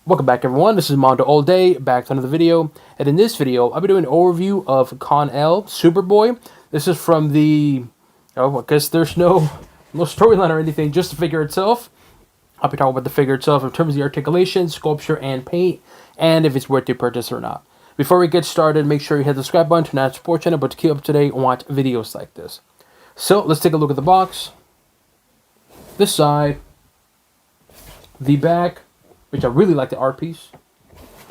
Welcome back everyone, this is MandoAllday, back to another video, and in this video, I'll be doing an overview of Kon-El, Superboy. This is from the, I guess there's no storyline or anything, just the figure itself. I'll be talking about the figure itself in terms of the articulation, sculpture, and paint, and if it's worth your purchase or not. Before we get started, make sure you hit the subscribe button to not support channel, but to keep up to date and watch videos like this. So, let's take a look at the box. This side, the back, which I really like the art piece.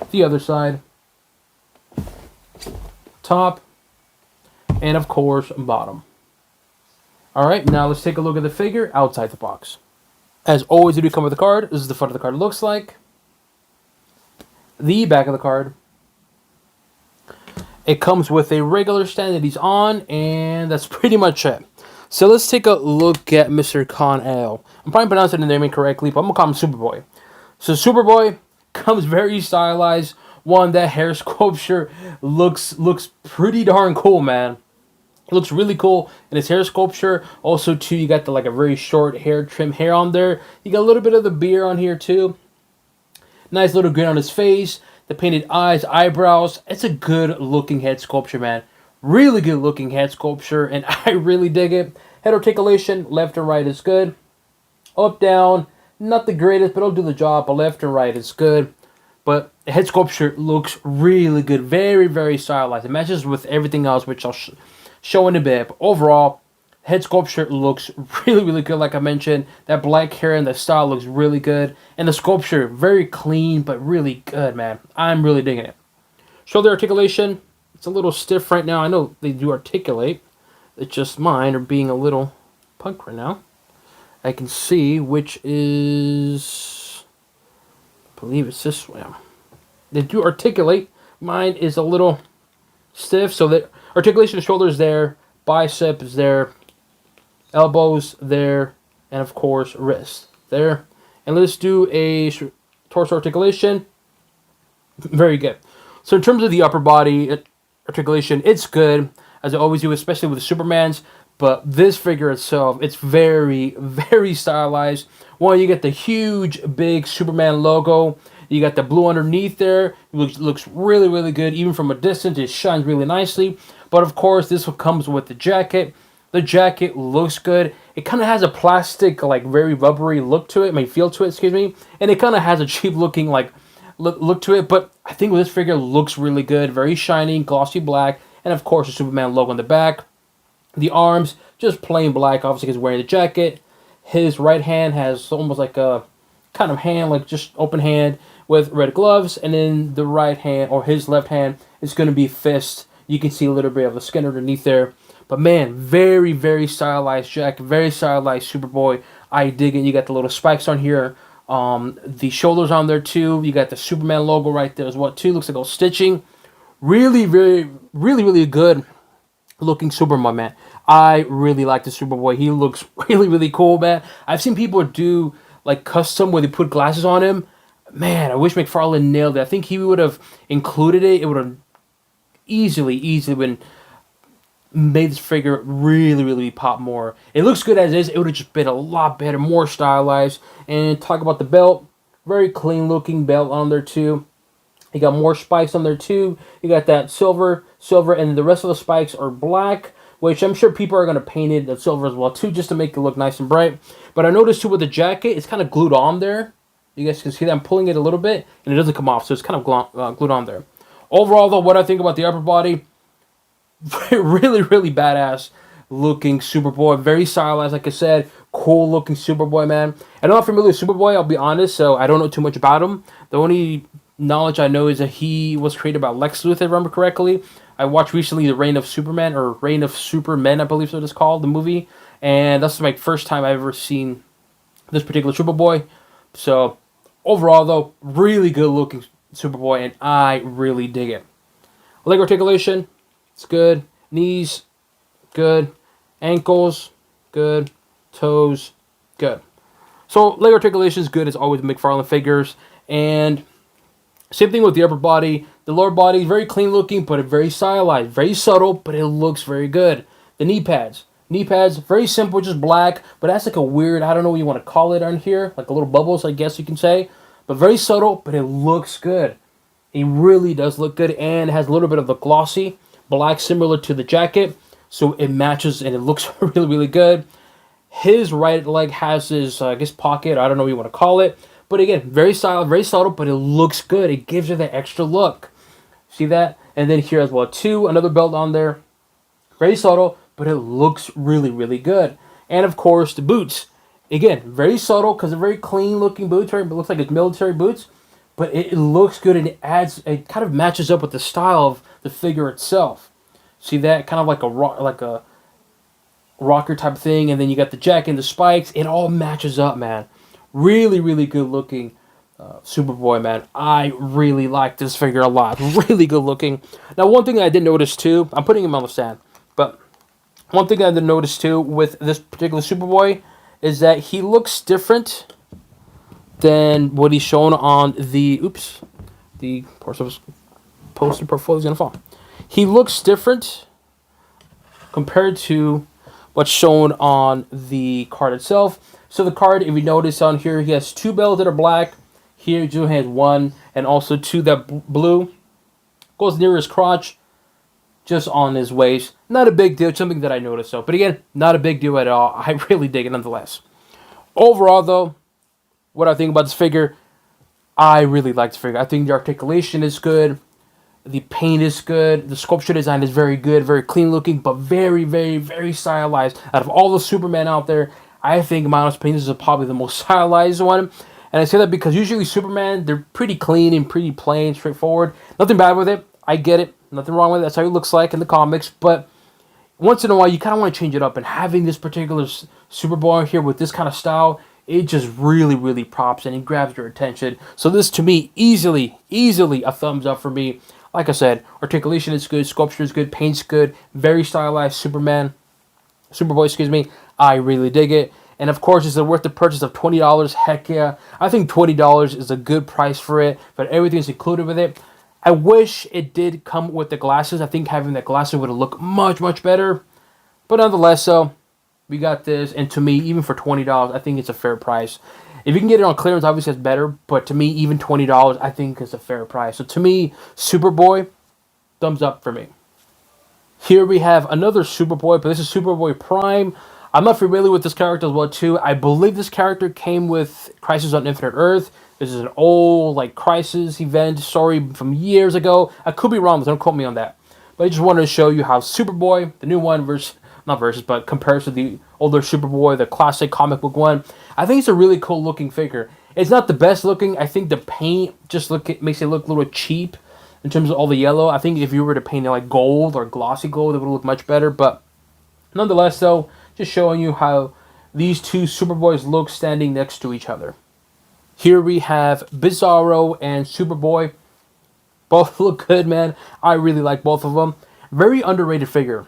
The other side, top, and of course, bottom. Alright, now let's take a look at the figure outside the box. As always, we do come with a card. This is the front of the card looks like. The back of the card. It comes with a regular stand that he's on, and that's pretty much it. So let's take a look at Mr. Kon-El. I'm probably pronouncing the name incorrectly, but I'm going to call him Superboy. So Superboy comes very stylized. One, that hair sculpture looks pretty darn cool, man. It looks really cool in his hair sculpture. Also, too, you got the a very short hair, trim hair on there. You got a little bit of the beard on here, too. Nice little grin on his face. The painted eyes, eyebrows. It's a good-looking head sculpture, man. Really good-looking head sculpture, and I really dig it. Head articulation, left and right is good. Up, down. Not the greatest, but it'll do the job. But left and right is good. But the head sculpture looks really good. Very, very stylized. It matches with everything else, which I'll show in a bit. But overall, head sculpture looks really, really good. Like I mentioned, that black hair and the style looks really good. And the sculpture, very clean, but really good, man. I'm really digging it. Shoulder articulation. It's a little stiff right now. I know they do articulate. It's just mine are being a little punk right now. I can see which is, I believe it's this way. They do articulate. Mine is a little stiff, so the articulation of shoulders there, bicep is there, elbows there, and of course wrist there. And let's do a torso articulation. Very good. So in terms of the upper body articulation, it's good, as I always do, especially with the Supermans. But this figure itself, it's very, very stylized. One, you get the huge, big Superman logo. You got the blue underneath there. It looks really, really good. Even from a distance, it shines really nicely. But of course, this one comes with the jacket. The jacket looks good. It kind of has a plastic, very rubbery look to it. Feel to it, excuse me. And it kind of has a cheap looking, look to it. But I think this figure looks really good. Very shiny, glossy black. And of course, the Superman logo on the back. The arms, just plain black, obviously he's wearing the jacket. His right hand has almost like a kind of hand, like just open hand with red gloves. And then the right hand, or his left hand, is going to be fist. You can see a little bit of the skin underneath there. But man, very, very stylized jacket, very stylized Superboy. I dig it. You got the little spikes on here. The shoulders on there too. You got the Superman logo right there as well too. Looks like a stitching. Really, really, really, really good looking Superman, man. I really like the Superboy. He looks really, really cool, man. I've seen people do custom where they put glasses on him. Man, I wish McFarlane nailed it. I think he would have included it. It would have easily been made this figure really, really pop more. It looks good as is. It would have just been a lot better, more stylized. And talk about the belt. Very clean looking belt on there too. You got more spikes on there too. You got that silver, and the rest of the spikes are black, which I'm sure people are going to paint it that silver as well too, just to make it look nice and bright. But I noticed too with the jacket, it's kind of glued on there. You guys can see that I'm pulling it a little bit, and it doesn't come off, so it's kind of glued on there. Overall, though, what I think about the upper body, really, really badass looking Superboy. Very stylized, like I said, cool looking Superboy, man. I'm not familiar with Superboy, I'll be honest, so I don't know too much about him. The only knowledge I know is that he was created by Lex Luthor, if I remember correctly. I watched recently The Reign of Superman, or Reign of Supermen, I believe so it's called, the movie. And that's my first time I've ever seen this particular Superboy. So, overall though, really good looking Superboy, and I really dig it. Leg articulation, it's good. Knees, good. Ankles, good. Toes, good. So, leg articulation is good as always with McFarlane figures. And same thing with the upper body. The lower body is very clean looking, but very stylized. Very subtle, but it looks very good. The knee pads. Knee pads, very simple, just black. But that's like a weird, I don't know what you want to call it on here. Like a little bubbles, I guess you can say. but very subtle, but it looks good. It really does look good, and it has a little bit of the glossy black similar to the jacket, so it matches and it looks really, really good. His right leg has his, I guess, pocket. I don't know what you want to call it. But again, very stylish, very subtle, but it looks good. It gives you that extra look. See that? And then here as well, too, another belt on there. Very subtle, but it looks really, really good. And of course, the boots. Again, very subtle because they're very clean looking boots, right? It looks like it's military boots. But it looks good and it kind of matches up with the style of the figure itself. See that? Kind of like a rocker type thing, and then you got the jacket and the spikes. It all matches up, man. Really, really good looking Superboy, man. I really like this figure a lot. Really good looking. Now, one thing I did notice too, I'm putting him on the stand, but one thing I did notice too with this particular Superboy is that he looks different than what he's shown on the poster portfolio is gonna fall. He looks different compared to what's shown on the card itself. So the card, if you notice on here, he has two bells that are black. Here, Joe has one, and also two that blue. Goes near his crotch, just on his waist. Not a big deal, something that I noticed though. But again, not a big deal at all. I really dig it nonetheless. Overall though, what I think about this figure, I really like this figure. I think the articulation is good. The paint is good. The sculpture design is very good, very clean looking, but very, very, very stylized. Out of all the Superman out there, I think, in my honest opinion, this is probably the most stylized one. And I say that because usually Superman, they're pretty clean and pretty plain, straightforward. Nothing bad with it. I get it. Nothing wrong with it. That's how he looks like in the comics. But once in a while, you kind of want to change it up. And having this particular Superboy here with this kind of style, it just really, really props and it grabs your attention. So this, to me, easily a thumbs up for me. Like I said, articulation is good, sculpture is good, paint's good, very stylized Superboy, excuse me. I really dig it. And of course, is it worth the purchase of $20? Heck yeah. I think $20 is a good price for it, but everything's included with it. I wish it did come with the glasses. I think having the glasses would have looked much, much better. But nonetheless, so we got this. And to me, even for $20, I think it's a fair price. If you can get it on clearance, obviously it's better. But to me, even $20, I think is a fair price. So to me, Superboy, thumbs up for me. Here we have another Superboy, but this is Superboy Prime. I'm not familiar with this character as well, too. I believe this character came with Crisis on Infinite Earth. This is an old, Crisis event story from years ago. I could be wrong, but don't quote me on that. But I just wanted to show you how Superboy, the new one, but compares to the older Superboy, the classic comic book one. I think it's a really cool looking figure. It's not the best looking. I think the paint just makes it look a little cheap in terms of all the yellow. I think if you were to paint it like gold or glossy gold, it would look much better. But nonetheless, though, just showing you how these two Superboys look standing next to each other. Here we have Bizarro and Superboy. Both look good, man. I really like both of them. Very underrated figure.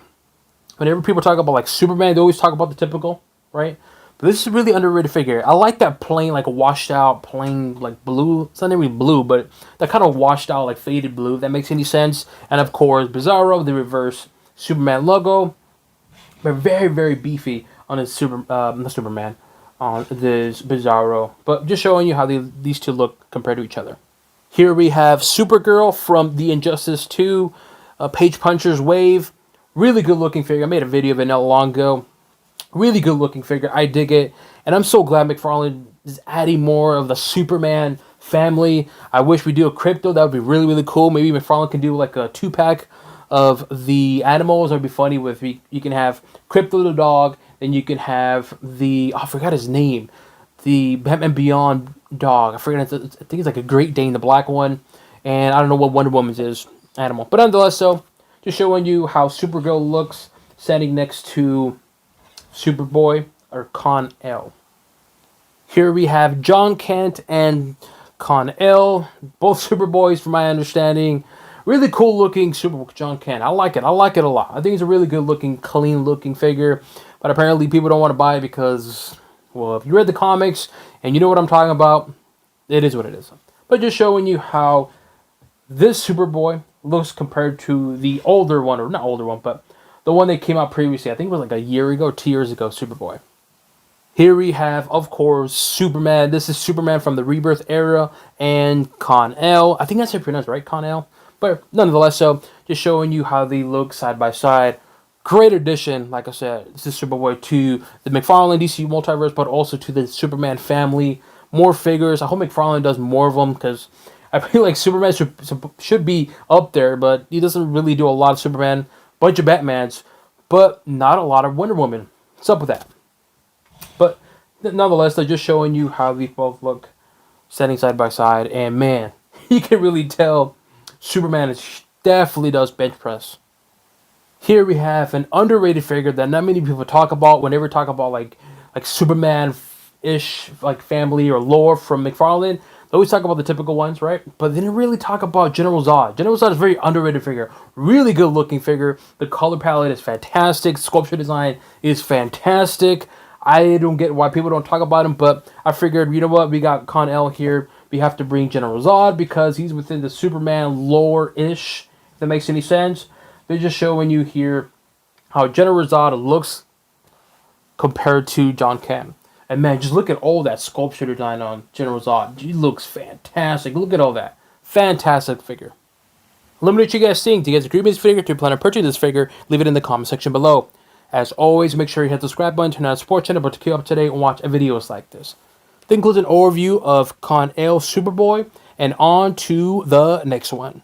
Whenever people talk about Superman, they always talk about the typical, right? But this is a really underrated figure. I like that plain, washed out, plain, blue. It's not really blue, but that kind of washed out, faded blue, if that makes any sense. And of course, Bizarro, the reverse Superman logo. They're very, very beefy on his not Superman, on this Bizarro. But just showing you how these two look compared to each other. Here we have Supergirl from the Injustice 2 Page Puncher's Wave. Really good looking figure. I made a video of it not long ago. Really good looking figure. I dig it. And I'm so glad McFarlane is adding more of the Superman family. I wish we do a crypto. That would be really, really cool. Maybe McFarlane can do a 2-pack of the animals. That would be funny. You can have Crypto the dog. Then you can have I forgot his name. The Batman Beyond dog. I think it's a Great Dane, the black one. And I don't know what Wonder Woman's is. Animal. But nonetheless, so just showing you how Supergirl looks standing next to Superboy or Kon-El. Here we have John Kent and Kon-El, both Superboys from my understanding. Really cool looking Superboy John Kent. I like it. I like it a lot. I think it's a really good looking, clean looking figure. But apparently people don't want to buy it because, well, if you read the comics and you know what I'm talking about, it is what it is. But just showing you how this Superboy looks compared to the older one, or not older one, but the one that came out previously. I think it was a year ago, 2 years ago, Superboy. Here we have, of course, Superman. This is Superman from the Rebirth era and Kon-El. I think that's how you pronounce it, right? Kon-El. But nonetheless, so just showing you how they look side by side. Great addition, like I said, this is Superboy to the McFarlane DC Multiverse, but also to the Superman family. More figures. I hope McFarlane does more of them because I feel like Superman should be up there, but he doesn't really do a lot of Superman. Bunch of Batmans, but not a lot of Wonder Woman. What's up with that? But nonetheless, they're just showing you how these both look standing side by side. And man, you can really tell Superman definitely does bench press. Here we have an underrated figure that not many people talk about whenever talk about like Superman-ish like family or lore from McFarlane. They always talk about the typical ones, right? But they didn't really talk about General Zod. General Zod is a very underrated figure. Really good looking figure. The color palette is fantastic. Sculpture design is fantastic. I don't get why people don't talk about him, but I figured, you know what? We got Kon-El here. We have to bring General Zod because he's within the Superman lore-ish, if that makes any sense. They're just showing you here how General Zod looks compared to John Kent. And man, just look at all that sculpture design on General Zod. He looks fantastic. Look at all that. Fantastic figure. Let me know what you guys think. Do you guys agree with this figure? Do you plan on purchasing this figure? Leave it in the comment section below. As always, make sure you hit the subscribe button, turn on the support channel, but to keep up to date and watch videos like this. That includes an overview of Kon-El Superboy, and on to the next one.